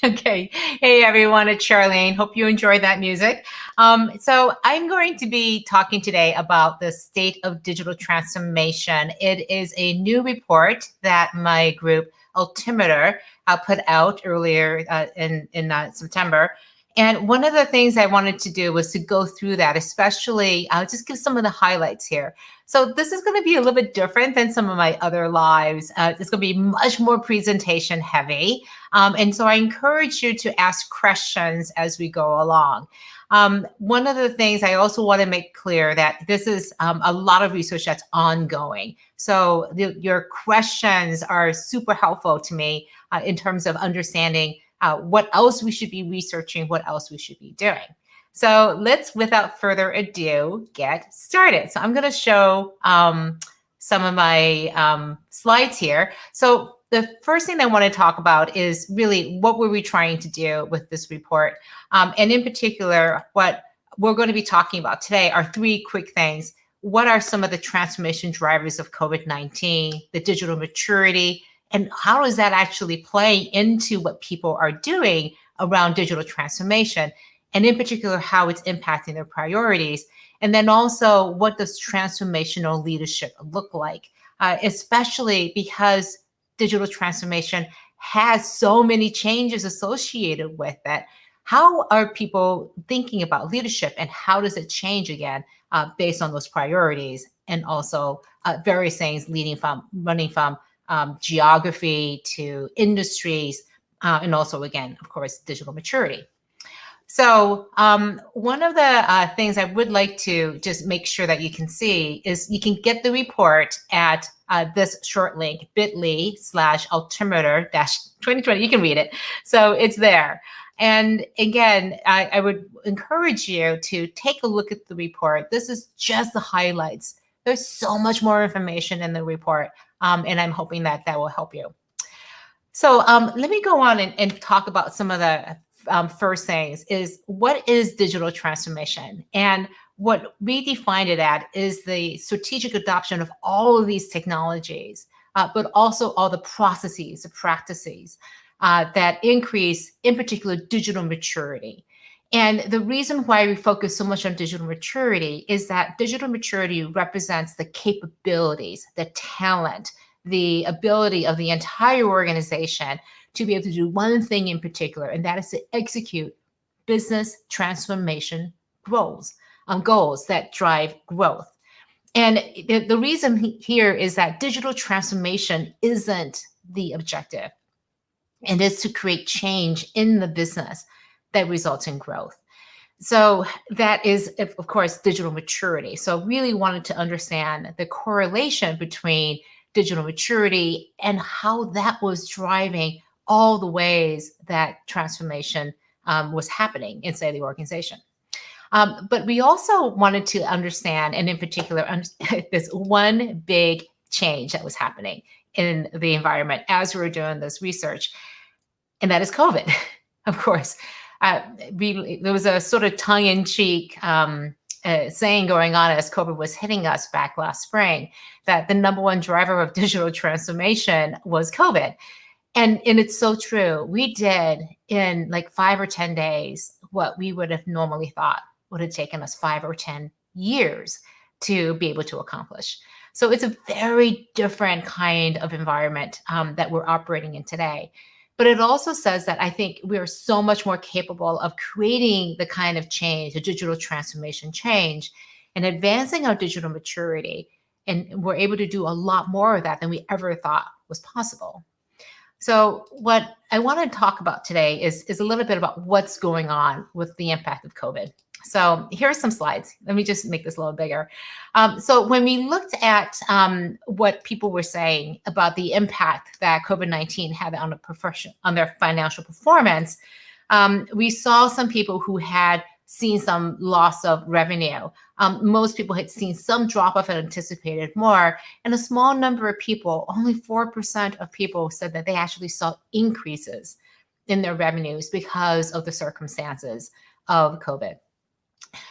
Okay. Hey, everyone. It's Charlene. Hope you enjoyed that music. So I'm going to be talking today about the state of digital transformation. It is a new report that my group, Altimeter, put out earlier in September. And one of the things I wanted to do was to go through that, especially just give some of the highlights here. So this is going to be a little bit different than some of my other lives. It's going to be much more presentation heavy. And so I encourage you to ask questions as we go along. One of the things I also want to make clear that this is a lot of research that's ongoing. So your questions are super helpful to me in terms of understanding what else we should be researching, what else we should be doing. So let's, without further ado, get started. So I'm going to show some of my slides here. So the first thing I want to talk about is really what were we trying to do with this report? And in particular, what we're going to be talking about today are three quick things. What are some of the transformation drivers of COVID-19, the digital maturity, and how does that actually play into what people are doing around digital transformation? And in particular, how it's impacting their priorities. And then also, what does transformational leadership look like? Especially because digital transformation has so many changes associated with it. How are people thinking about leadership, and how does it change again based on those priorities? And also various things running from geography to industries, and also, again, of course, digital maturity. So one of the things I would like to just make sure that you can see is you can get the report at this short link, bit.ly/altimeter-2020. You can read it. So it's there. And again, I would encourage you to take a look at the report. This is just the highlights. There's so much more information in the report, and I'm hoping that that will help you. So let me go on and talk about some of the first things is what is digital transformation? And what we define it at is the strategic adoption of all of these technologies, but also all the processes, the practices that increase, in particular, digital maturity. And the reason why we focus so much on digital maturity is that digital maturity represents the capabilities, the talent, the ability of the entire organization to be able to do one thing in particular, and that is to execute business transformation goals that drive growth. And the reason here is that digital transformation isn't the objective. It is to create change in the business that results in growth. So that is, of course, digital maturity. So really wanted to understand the correlation between digital maturity and how that was driving all the ways that transformation was happening inside the organization. But we also wanted to understand, and in particular, this one big change that was happening in the environment as we were doing this research, and that is COVID, of course. There was a sort of tongue-in-cheek saying going on as COVID was hitting us back last spring, that the number one driver of digital transformation was COVID. And it's so true. We did in like 5 or 10 days what we would have normally thought would have taken us 5 or 10 years to be able to accomplish. So it's a very different kind of environment that we're operating in today. But it also says that I think we are so much more capable of creating the kind of change, the digital transformation change, and advancing our digital maturity. And we're able to do a lot more of that than we ever thought was possible. So what I want to talk about today is a little bit about what's going on with the impact of COVID. So here are some slides. Let me just make this a little bigger. So when we looked at what people were saying about the impact that COVID-19 had on their financial performance, we saw some people who had seen some loss of revenue. Most people had seen some drop off and anticipated more. And a small number of people, only 4% of people, said that they actually saw increases in their revenues because of the circumstances of COVID.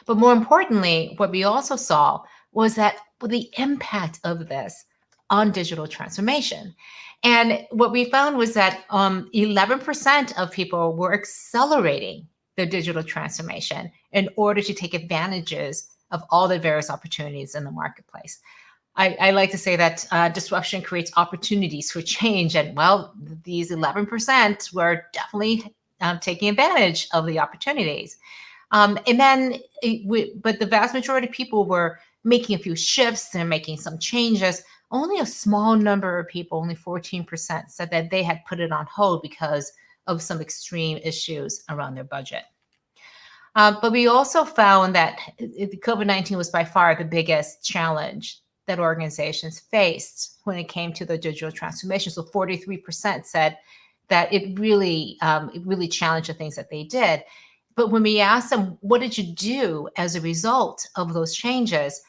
But more importantly, what we also saw was that the impact of this on digital transformation. And what we found was that 11% of people were accelerating their digital transformation in order to take advantages of all the various opportunities in the marketplace. I like to say that disruption creates opportunities for change. And well, these 11% were definitely taking advantage of the opportunities. And then, but the vast majority of people were making a few shifts and making some changes. Only a small number of people, only 14%, said that they had put it on hold because of some extreme issues around their budget. But we also found that COVID-19 was by far the biggest challenge that organizations faced when it came to the digital transformation. So 43% said that it really challenged the things that they did. But when we asked them, what did you do as a result of those changes?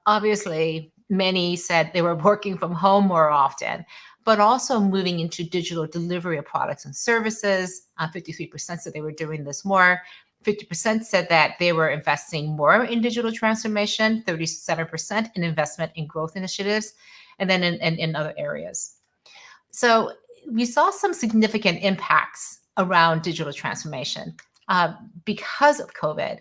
Obviously, many said they were working from home more often, but also moving into digital delivery of products and services. 53% said they were doing this more. 50% said that they were investing more in digital transformation, 37% in investment in growth initiatives, and then in other areas. So we saw some significant impacts around digital transformation because of COVID,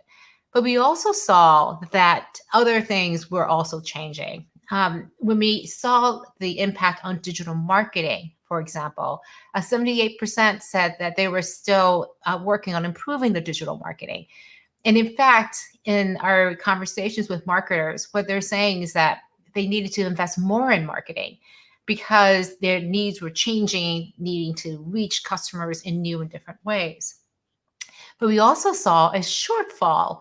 but we also saw that other things were also changing. When we saw the impact on digital marketing, for example, 78% said that they were still working on improving the digital marketing. And in fact, in our conversations with marketers, what they're saying is that they needed to invest more in marketing because their needs were changing, needing to reach customers in new and different ways. But we also saw a shortfall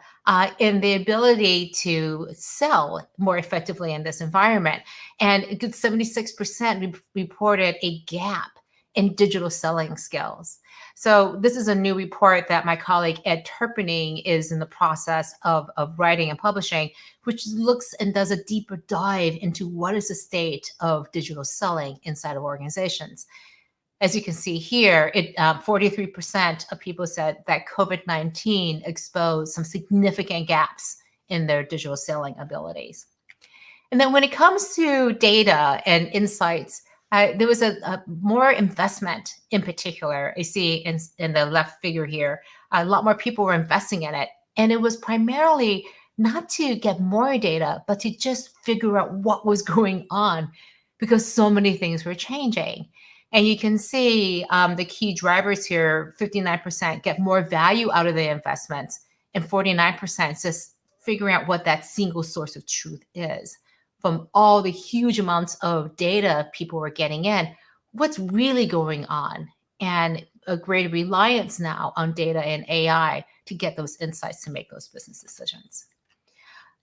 in the ability to sell more effectively in this environment. And a good 76% reported a gap in digital selling skills. So this is a new report that my colleague Ed Turpening is in the process of writing and publishing, which looks and does a deeper dive into what is the state of digital selling inside of organizations. As you can see here, 43% of people said that COVID-19 exposed some significant gaps in their digital selling abilities. And then when it comes to data and insights, there was a more investment in particular. You see in the left figure here, a lot more people were investing in it. And it was primarily not to get more data, but to just figure out what was going on because so many things were changing. And you can see the key drivers here, 59% get more value out of the investments and 49% just figuring out what that single source of truth is. From all the huge amounts of data people were getting in, what's really going on? And a greater reliance now on data and AI to get those insights to make those business decisions.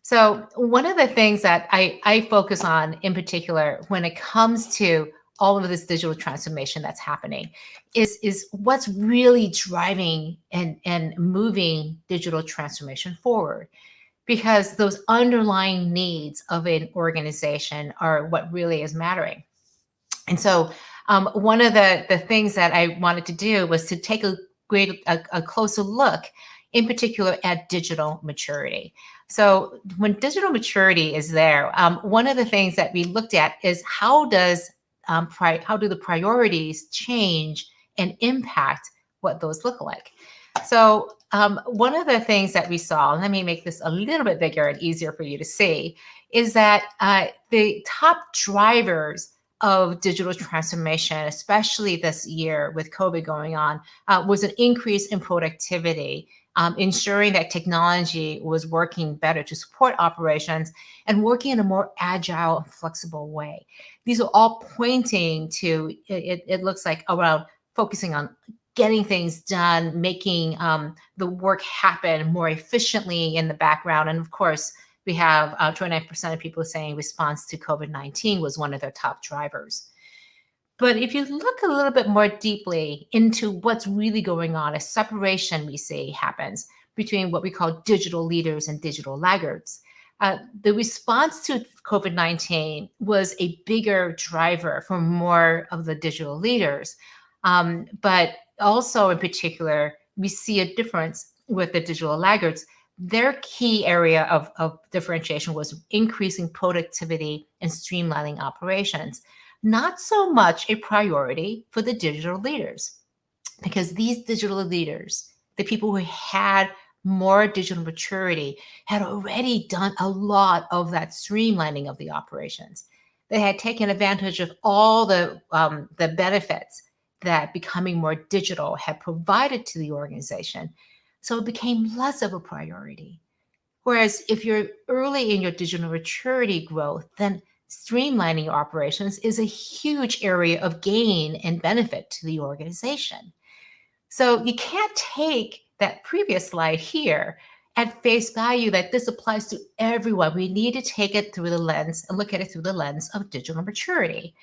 So one of the things that I focus on in particular when it comes to all of this digital transformation that's happening is what's really driving and moving digital transformation forward. Because those underlying needs of an organization are what really is mattering. And so one of the things that I wanted to do was to take a closer look, in particular at digital maturity. So when digital maturity is there, one of the things that we looked at is how do the priorities change and impact what those look like? So one of the things that we saw, let me make this a little bit bigger and easier for you to see, is that the top drivers of digital transformation, especially this year with COVID going on, was an increase in productivity, ensuring that technology was working better to support operations and working in a more agile and flexible way. These are all pointing to, it looks like, around focusing on getting things done, making the work happen more efficiently in the background. And of course, we have 29% of people saying response to COVID-19 was one of their top drivers. But if you look a little bit more deeply into what's really going on, a separation we see happens between what we call digital leaders and digital laggards. The response to COVID-19 was a bigger driver for more of the digital leaders. But also in particular, we see a difference with the digital laggards. their key area of differentiation was increasing productivity and streamlining operations, not so much a priority for the digital leaders, because these digital leaders, the people who had more digital maturity, had already done a lot of that streamlining of the operations. They had taken advantage of all the benefits that becoming more digital had provided to the organization. So it became less of a priority. Whereas if you're early in your digital maturity growth, then streamlining your operations is a huge area of gain and benefit to the organization. So you can't take that previous slide here at face value that this applies to everyone. We need to take it through the lens and look at it through the lens of digital maturity.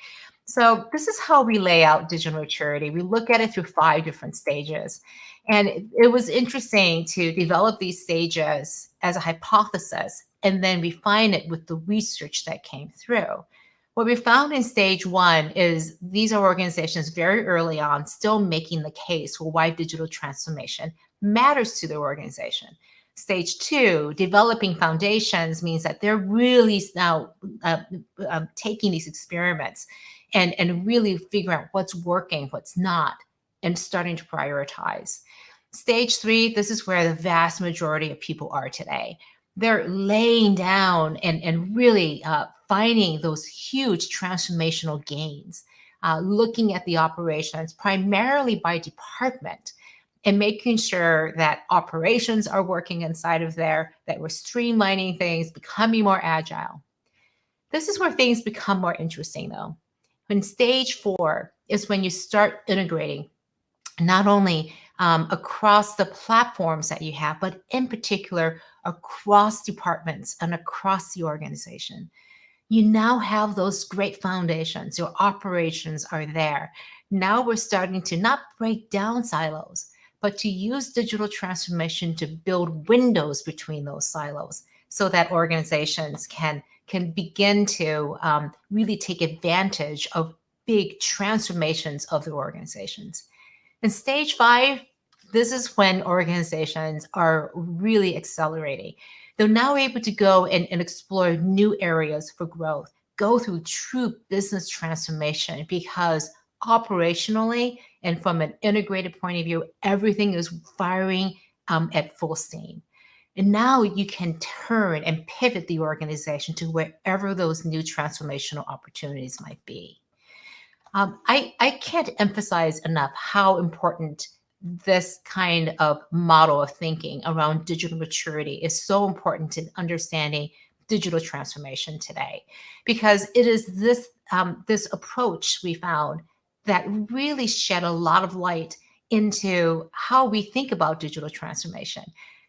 So this is how we lay out digital maturity. We look at it through 5 different stages. And it was interesting to develop these stages as a hypothesis and then refine it with the research that came through. What we found in stage 1 is these are organizations very early on still making the case for why digital transformation matters to their organization. Stage 2, developing foundations, means that they're really now taking these experiments and really figuring out what's working, what's not, and starting to prioritize. Stage 3, this is where the vast majority of people are today. They're laying down and really finding those huge transformational gains, looking at the operations primarily by department and making sure that operations are working inside of there, that we're streamlining things, becoming more agile. This is where things become more interesting, though. When stage 4 is when you start integrating not only across the platforms that you have, but in particular across departments and across the organization. You now have those great foundations. Your operations are there. Now we're starting to not break down silos, but to use digital transformation to build windows between those silos so that organizations can begin to really take advantage of big transformations of their organizations. In stage 5, this is when organizations are really accelerating. They're now able to go and explore new areas for growth, go through true business transformation, because operationally and from an integrated point of view, everything is firing at full steam. And now you can turn and pivot the organization to wherever those new transformational opportunities might be. I can't emphasize enough how important this kind of model of thinking around digital maturity is so important to understanding digital transformation today, because it is this approach we found that really shed a lot of light into how we think about digital transformation.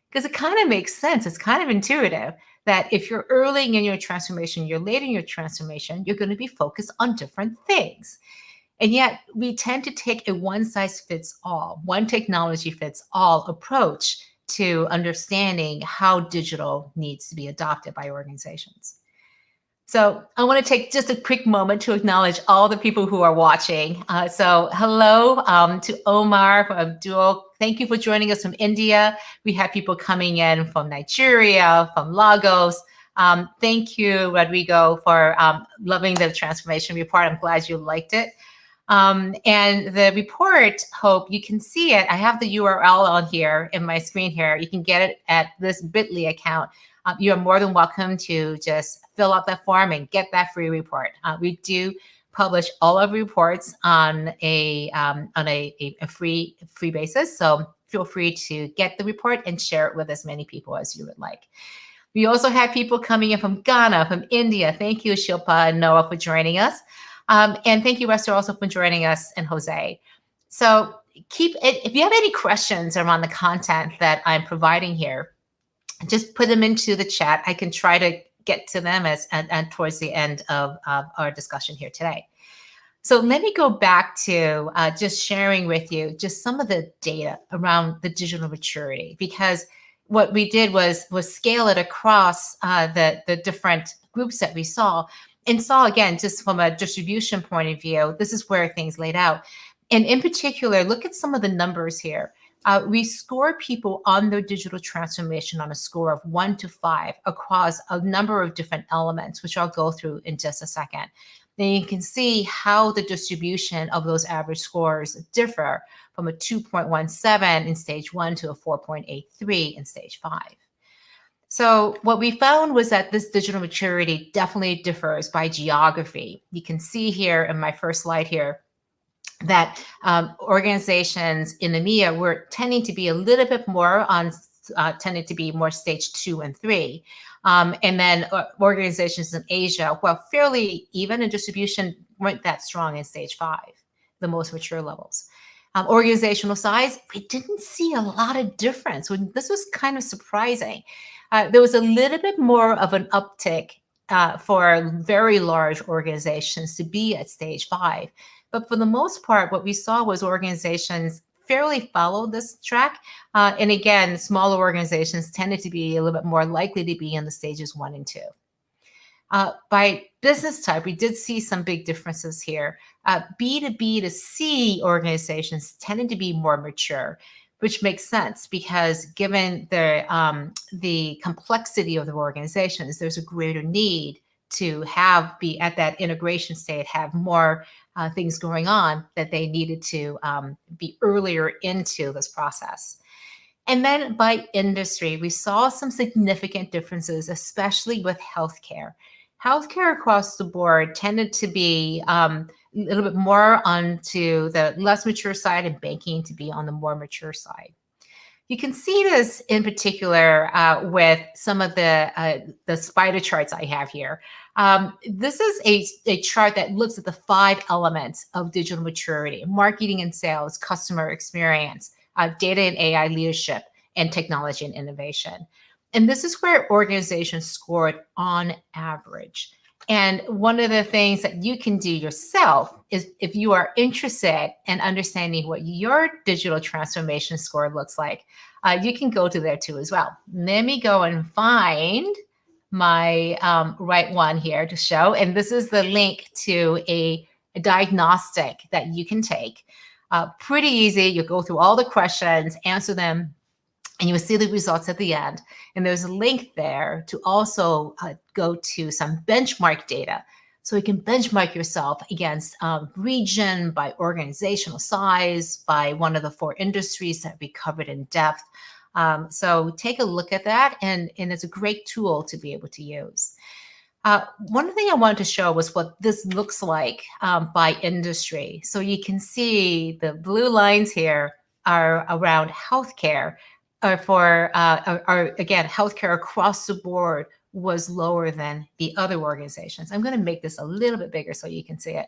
Because it kind of makes sense. It's kind of intuitive that if you're early in your transformation, you're late in your transformation, you're going to be focused on different things. And yet we tend to take a one size fits all, one technology fits all approach to understanding how digital needs to be adopted by organizations. So I want to take just a quick moment to acknowledge all the people who are watching. So hello to Omar from Abdul. Thank you for joining us from India. We have people coming in from Nigeria, from Lagos. Thank you, Rodrigo, for loving the transformation report. I'm glad you liked it. And the report, Hope, you can see it. I have the URL on here in my screen here. You can get it at this bit.ly account. You are more than welcome to just fill out that form and get that free report. We do publish all of reports on a free basis, so feel free to get the report and share it with as many people as you would like. We also have people coming in from Ghana, from India. Thank you, Shilpa and Noah, for joining us. And thank you, Esther, also for joining us, and Jose. So if you have any questions around the content that I'm providing here, just put them into the chat. I can try to get to them and towards the end of our discussion here today. So let me go back to just sharing with you just some of the data around the digital maturity, because what we did was scale it across the different groups that we saw, and saw, again, just from a distribution point of view, this is where things laid out. And in particular, look at some of the numbers here. We score people on their digital transformation on a score of 1 to 5 across a number of different elements, which I'll go through in just a second. Then you can see how the distribution of those average scores differ from a 2.17 in stage 1 to a 4.83 in stage 5. So what we found was that this digital maturity definitely differs by geography. You can see here in my first slide here that organizations in EMEA were tending to be a little bit more on, tended to be more stage 2 and 3. And then organizations in Asia, well, fairly even in distribution, weren't that strong in stage 5, the most mature levels. Organizational size, we didn't see a lot of difference. This was kind of surprising. There was a little bit more of an uptick for very large organizations to be at stage 5. But for the most part, what we saw was organizations fairly followed this track. And again, smaller organizations tended to be a little bit more likely to be in the stages 1 and 2. By business type, we did see some big differences here. B2B to C organizations tended to be more mature, which makes sense because given the complexity of the organizations, there's a greater need to be at that integration state, have more things going on that they needed to be earlier into this process. And then by industry, we saw some significant differences, especially with healthcare. Healthcare across the board tended to be a little bit more onto the less mature side and banking to be on the more mature side. You can see this in particular with some of the spider charts I have here. This is a chart that looks at the 5 elements of digital maturity: marketing and sales, customer experience, data and AI leadership, and technology and innovation. And this is where organizations scored on average. And one of the things that you can do yourself is, if you are interested in understanding what your digital transformation score looks like, you can go to there too as well. Let me go and find my right one here to show. And this is the link to a diagnostic that you can take. Pretty easy. You go through all the questions, answer them, and you'll see the results at the end. And there's a link there to also go to some benchmark data. So you can benchmark yourself against region, by organizational size, by one of the 4 industries that we covered in depth. So take a look at that, and it's a great tool to be able to use. One thing I wanted to show was what this looks like by industry. So you can see the blue lines here are around healthcare. Again, healthcare across the board was lower than the other organizations. I'm going to make this a little bit bigger so you can see it.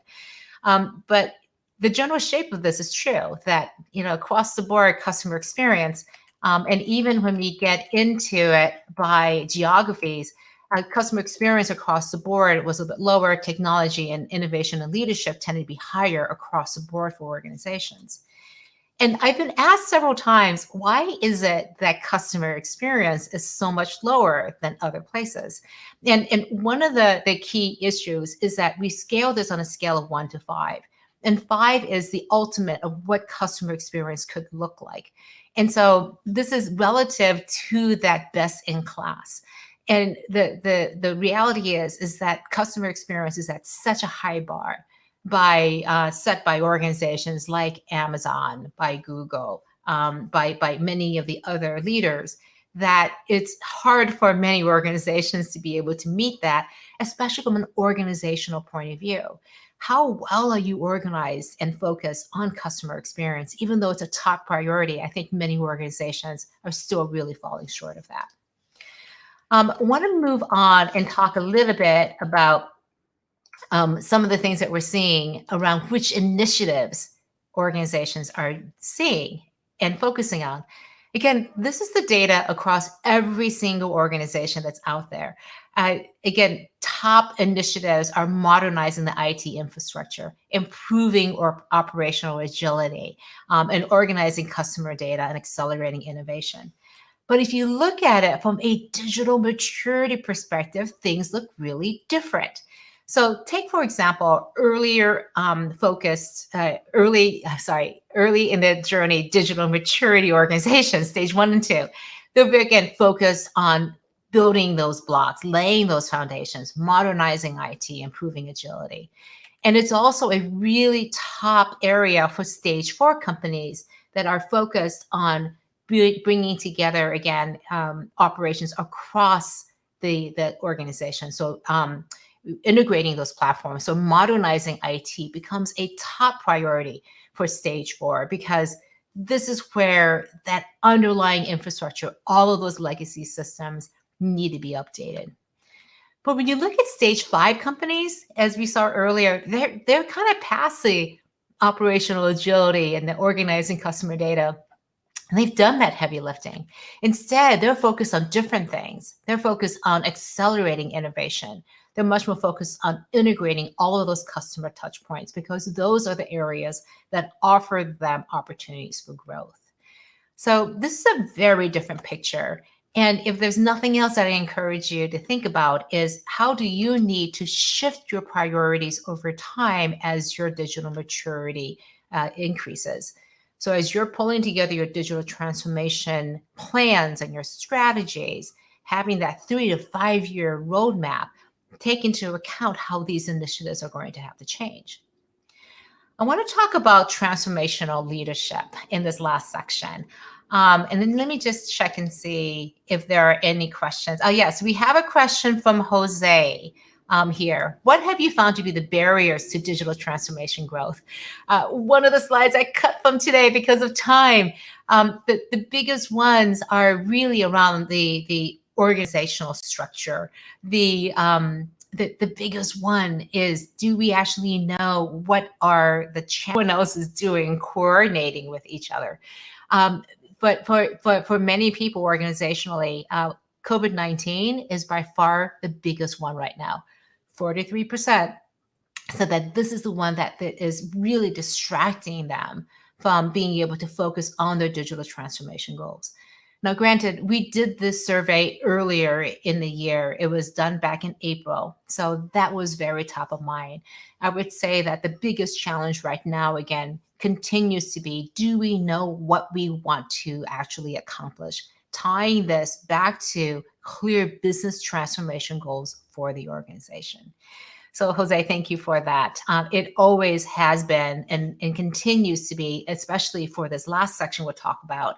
But the general shape of this is true, that across the board customer experience, and even when we get into it by geographies, customer experience across the board was a bit lower. Technology and innovation and leadership tended to be higher across the board for organizations. And I've been asked several times, why is it that customer experience is so much lower than other places? And one of the key issues is that we scale this on a scale of 1 to 5. And 5 is the ultimate of what customer experience could look like. And so this is relative to that best in class. And the reality is that customer experience is at such a high bar set by organizations like Amazon, by Google, by many of the other leaders, that it's hard for many organizations to be able to meet that, especially from an organizational point of view. How well are you organized and focused on customer experience? Even though it's a top priority, I think many organizations are still really falling short of that. I want to move on and talk a little bit about some of the things that we're seeing around which initiatives organizations are seeing and focusing on. Again, this is the data across every single organization that's out there. Again, top initiatives are modernizing the IT infrastructure, improving operational agility, and organizing customer data and accelerating innovation. But if you look at it from a digital maturity perspective, things look really different. So take, for example, early in the journey, digital maturity organizations, stage 1 and 2. They're again focused on building those blocks, laying those foundations, modernizing IT, improving agility. And it's also a really top area for stage 4 companies that are focused on bringing together, again, operations across the organization. So integrating those platforms. So modernizing IT becomes a top priority for stage 4, because this is where that underlying infrastructure, all of those legacy systems need to be updated. But when you look at stage 5 companies, as we saw earlier, they're kind of past the operational agility and the organizing customer data. They've done that heavy lifting. Instead, they're focused on different things. They're focused on accelerating innovation. They're much more focused on integrating all of those customer touch points, because those are the areas that offer them opportunities for growth. So this is a very different picture. And if there's nothing else that I encourage you to think about, is how do you need to shift your priorities over time as your digital maturity increases? So as you're pulling together your digital transformation plans and your strategies, having that 3 to 5 year roadmap, take into account how these initiatives are going to have to change. I want to talk about transformational leadership in this last section. And then let me just check and see if there are any questions. Oh, yes, we have a question from Jose here. What have you found to be the barriers to digital transformation growth? One of the slides I cut from today because of time. The biggest ones are really around the organizational structure. The biggest one is, do we actually know what are the everyone else is doing, coordinating with each other? But for many people organizationally, COVID-19 is by far the biggest one right now, 43%. So that this is the one that is really distracting them from being able to focus on their digital transformation goals. Now, granted, we did this survey earlier in the year. It was done back in April. So that was very top of mind. I would say that the biggest challenge right now, again, continues to be, do we know what we want to actually accomplish? Tying this back to clear business transformation goals for the organization. So, Jose, thank you for that. It always has been and continues to be, especially for this last section we'll talk about.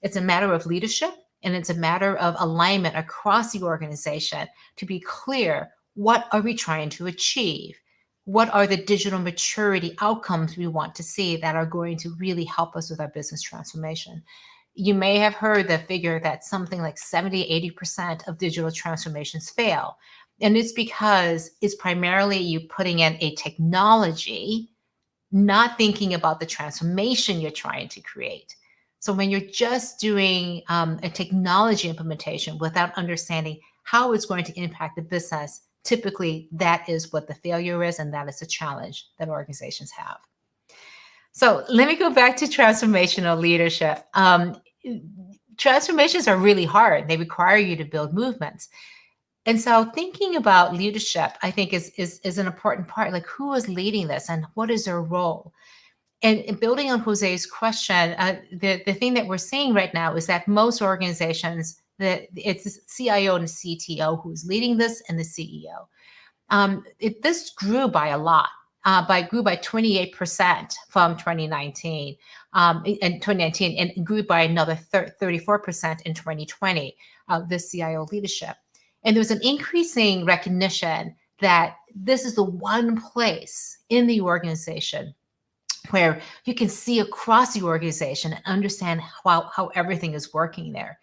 It's a matter of leadership, and it's a matter of alignment across the organization to be clear, what are we trying to achieve? What are the digital maturity outcomes we want to see that are going to really help us with our business transformation? You may have heard the figure that something like 70, 80% of digital transformations fail. And it's because it's primarily you putting in a technology, not thinking about the transformation you're trying to create. So when you're just doing a technology implementation without understanding how it's going to impact the business, typically that is what the failure is, and that is the challenge that organizations have. So let me go back to transformational leadership. Transformations are really hard. They require you to build movements. And so thinking about leadership, I think, is an important part. Like, who is leading this and what is their role? And building on Jose's question, the thing that we're seeing right now is that most organizations, that it's the CIO and the CTO who's leading this, and the CEO. This grew by a lot. Grew by 28% from 2019, and grew by another 34% in 2020. This CIO leadership, and there was an increasing recognition that this is the one place in the organization where you can see across the organization and understand how everything is working there.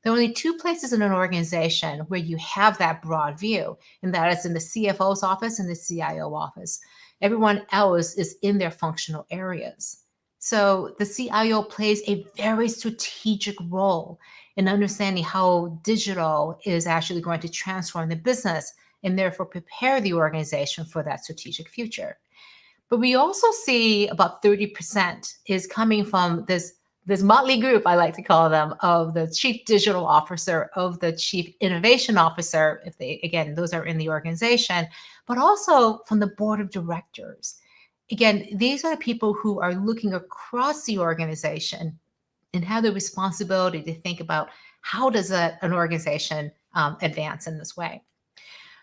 There are only 2 places in an organization where you have that broad view, and that is in the CFO's office and the CIO office. Everyone else is in their functional areas. So the CIO plays a very strategic role in understanding how digital is actually going to transform the business and therefore prepare the organization for that strategic future. But we also see about 30% is coming from this motley group, I like to call them, of the chief digital officer, of the chief innovation officer, if they, again, those are in the organization, but also from the board of directors. Again, these are the people who are looking across the organization and have the responsibility to think about how does an organization advance in this way.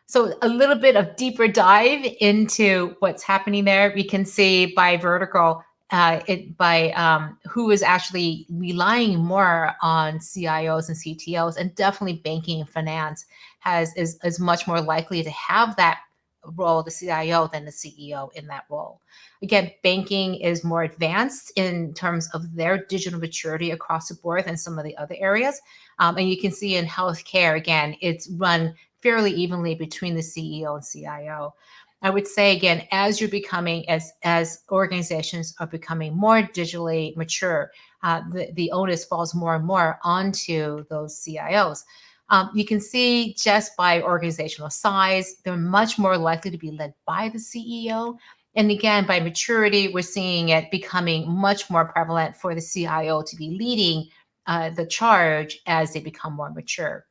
So a little bit of deeper dive into what's happening there. We can see by vertical, who is actually relying more on CIOs and CTOs, and definitely banking and finance is much more likely to have that role, the CIO, than the CEO in that role. Again, banking is more advanced in terms of their digital maturity across the board than some of the other areas. And you can see in healthcare, again, it's run fairly evenly between the CEO and CIO. I would say, again, as you're becoming, as organizations are becoming more digitally mature, the onus falls more and more onto those CIOs. You can see just by organizational size, they're much more likely to be led by the CEO. And again, by maturity, we're seeing it becoming much more prevalent for the CIO to be leading the charge as they become more mature.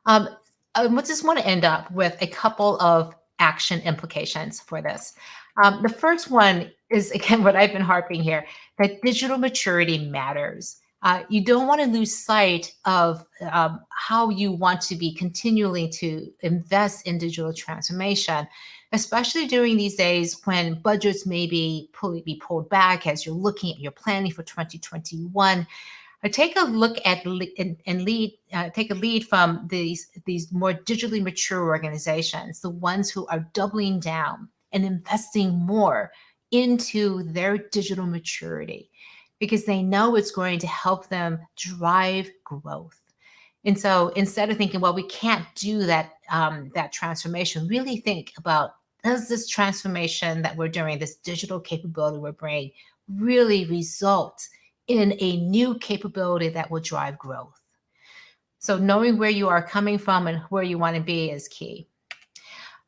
I just want to end up with a couple of action implications for this. The first one is, again, what I've been harping here, that digital maturity matters. You don't want to lose sight of how you want to be continually to invest in digital transformation, especially during these days when budgets may be pulled back as you're looking at your planning for 2021. Take a look at take a lead from these more digitally mature organizations, the ones who are doubling down and investing more into their digital maturity, because they know it's going to help them drive growth. And so instead of thinking, well, we can't do that that transformation, really think about, does this transformation that we're doing, this digital capability we're bringing, really result in a new capability that will drive growth? So knowing where you are coming from and where you want to be is key.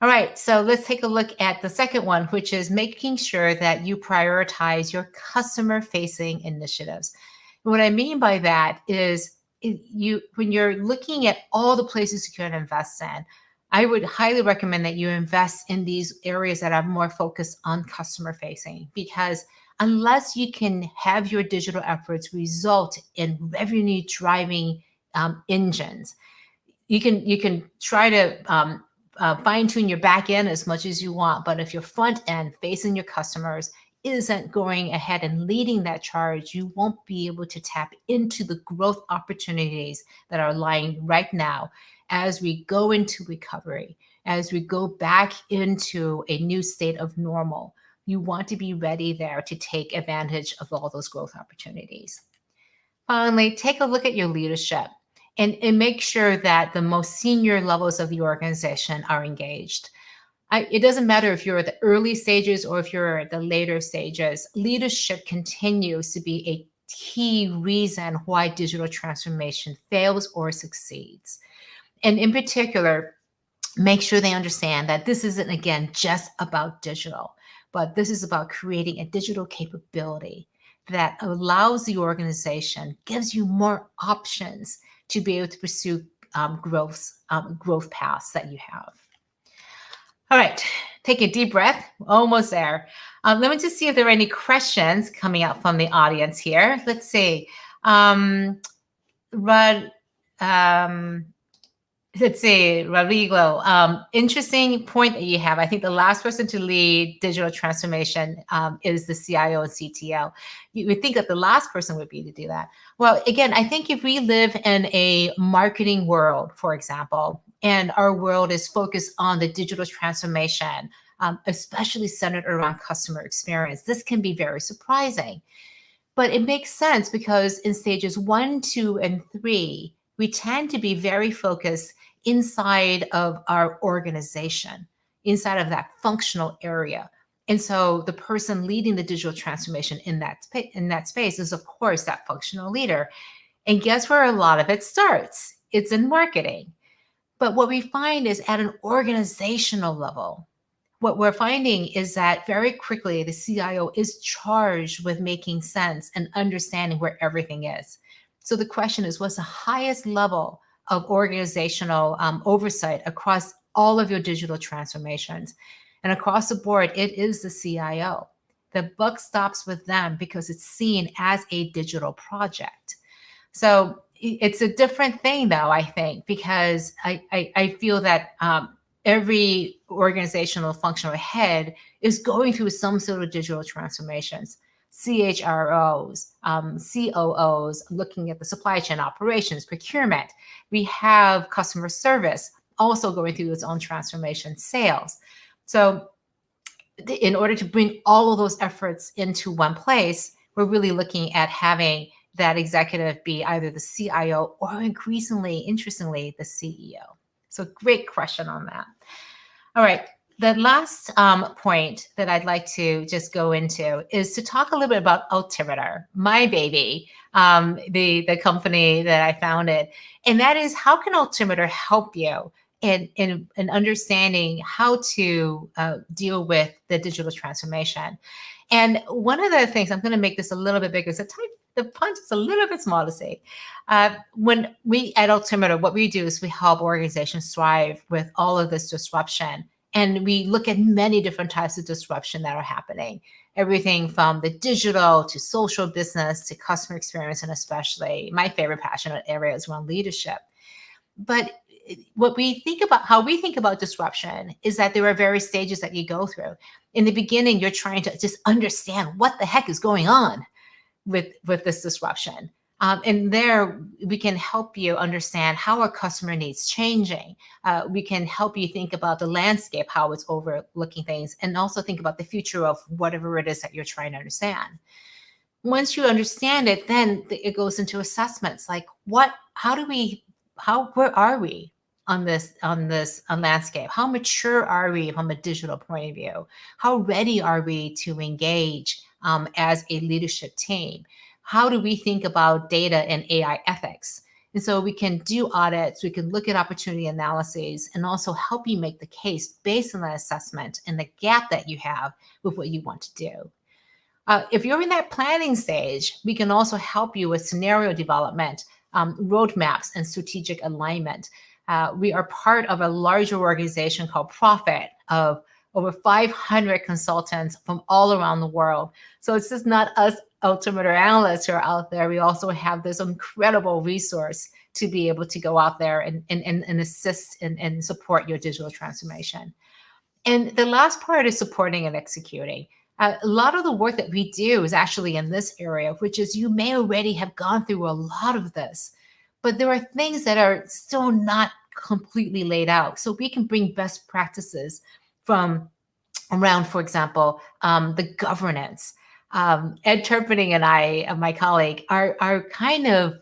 All right, so let's take a look at the second one, which is making sure that you prioritize your customer-facing initiatives. And what I mean by that is when you're looking at all the places you can invest in, I would highly recommend that you invest in these areas that are more focused on customer-facing, because unless you can have your digital efforts result in revenue-driving engines, you can try to fine tune your back end as much as you want. But if your front end facing your customers isn't going ahead and leading that charge, you won't be able to tap into the growth opportunities that are lying right now as we go into recovery, as we go back into a new state of normal. You want to be ready there to take advantage of all those growth opportunities. Finally, take a look at your leadership. And make sure that the most senior levels of the organization are engaged. It doesn't matter if you're at the early stages or if you're at the later stages, leadership continues to be a key reason why digital transformation fails or succeeds. And in particular, make sure they understand that this isn't, again, just about digital, but this is about creating a digital capability that allows the organization, gives you more options to be able to pursue growth paths that you have. All right, take a deep breath. Almost there. Let me just see if there are any questions coming up from the audience here. Let's see. Let's see, Rodrigo, interesting point that you have. I think the last person to lead digital transformation is the CIO and CTO. You would think that the last person would be to do that. Well, again, I think if we live in a marketing world, for example, and our world is focused on the digital transformation, especially centered around customer experience, this can be very surprising. But it makes sense because in stages 1, 2, and 3, we tend to be very focused inside of our organization, inside of that functional area. And so the person leading the digital transformation in that space is, of course, that functional leader. And guess where a lot of it starts? It's in marketing. But what we find is at an organizational level, what we're finding is that very quickly the CIO is charged with making sense and understanding where everything is. So the question is, what's the highest level of organizational oversight across all of your digital transformations? And across the board, it is the CIO. The buck stops with them because it's seen as a digital project. So it's a different thing, though, I think, because I feel that every organizational functional head is going through some sort of digital transformations. CHROs, COOs, looking at the supply chain operations, procurement. We have customer service also going through its own transformation, sales. So in order to bring all of those efforts into one place, we're really looking at having that executive be either the CIO or increasingly, interestingly, the CEO. So great question on that. All right. The last point that I'd like to just go into is to talk a little bit about Altimeter, my baby, the company that I founded. And that is, how can Altimeter help you in understanding how to deal with the digital transformation? And one of the things, I'm going to make this a little bit bigger, so the punch is a little bit small to say. When we at Altimeter, what we do is we help organizations thrive with all of this disruption. And we look at many different types of disruption that are happening. Everything from the digital to social business to customer experience, and especially my favorite passionate area is around leadership. But what we think about, how we think about disruption, is that there are various stages that you go through. In the beginning, you're trying to just understand what the heck is going on with this disruption. And there we can help you understand how our customer needs changing. We can help you think about the landscape, how it's overlooking things, and also think about the future of whatever it is that you're trying to understand. Once you understand it, then it goes into assessments like where are we on this landscape? How mature are we from a digital point of view? How ready are we to engage as a leadership team? How do we think about data and AI ethics? And so we can do audits, we can look at opportunity analyses, and also help you make the case based on that assessment and the gap that you have with what you want to do. If you're in that planning stage, we can also help you with scenario development, roadmaps, and strategic alignment. We are part of a larger organization called Profit of over 500 consultants from all around the world. So it's just not us Altimeter analysts who are out there. We also have this incredible resource to be able to go out there and assist and support your digital transformation. And the last part is supporting and executing. A lot of the work that we do is actually in this area, which is you may already have gone through a lot of this, but there are things that are still not completely laid out. So we can bring best practices from around, for example, the governance. Ed Turpinning and I, my colleague, are kind of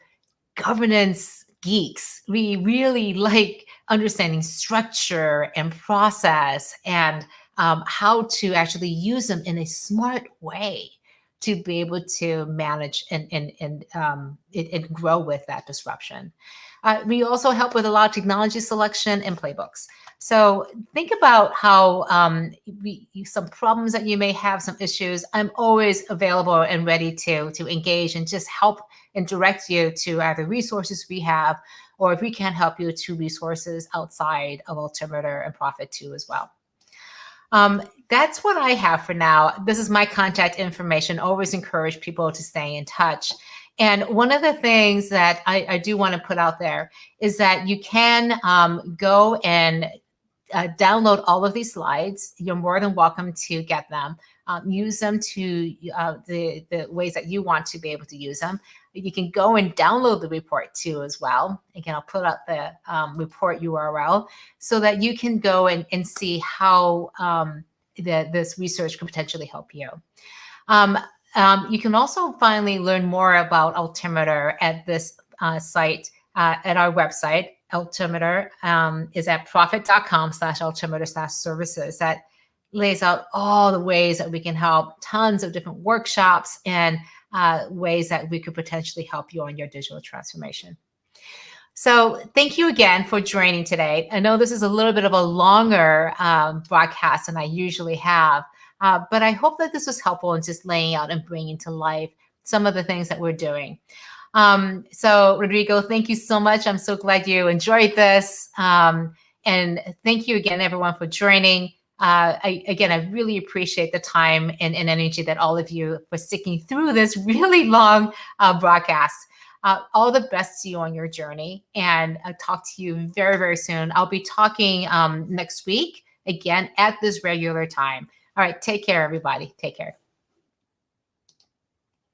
governance geeks. We really like understanding structure and process and how to actually use them in a smart way to be able to manage and grow with that disruption. We also help with a lot of technology selection and playbooks. So think about how some problems that you may have, some issues. I'm always available and ready to engage and just help and direct you to either resources we have, or if we can't help you, to resources outside of Altimeter and Profit too as well. That's what I have for now. This is my contact information. Always encourage people to stay in touch. And one of the things that I do want to put out there is that you can go and download all of these slides. You're more than welcome to get them. Use them to the ways that you want to be able to use them. You can go and download the report too as well. Again, I'll put out the report URL so that you can go and see how this research could potentially help you. You can also finally learn more about Altimeter at this site, at our website. Altimeter is at profit.com/altimeter/services. That lays out all the ways that we can help, tons of different workshops and ways that we could potentially help you on your digital transformation. So thank you again for joining today. I know this is a little bit of a longer broadcast than I usually have, but I hope that this was helpful in just laying out and bringing to life some of the things that we're doing. So Rodrigo, thank you so much. I'm so glad you enjoyed this. And thank you again, everyone, for joining. I really appreciate the time and energy that all of you for sticking through this really long broadcast. All the best to you on your journey, and I'll talk to you very, very soon. I'll be talking next week again at this regular time. All right, take care, everybody. Take care.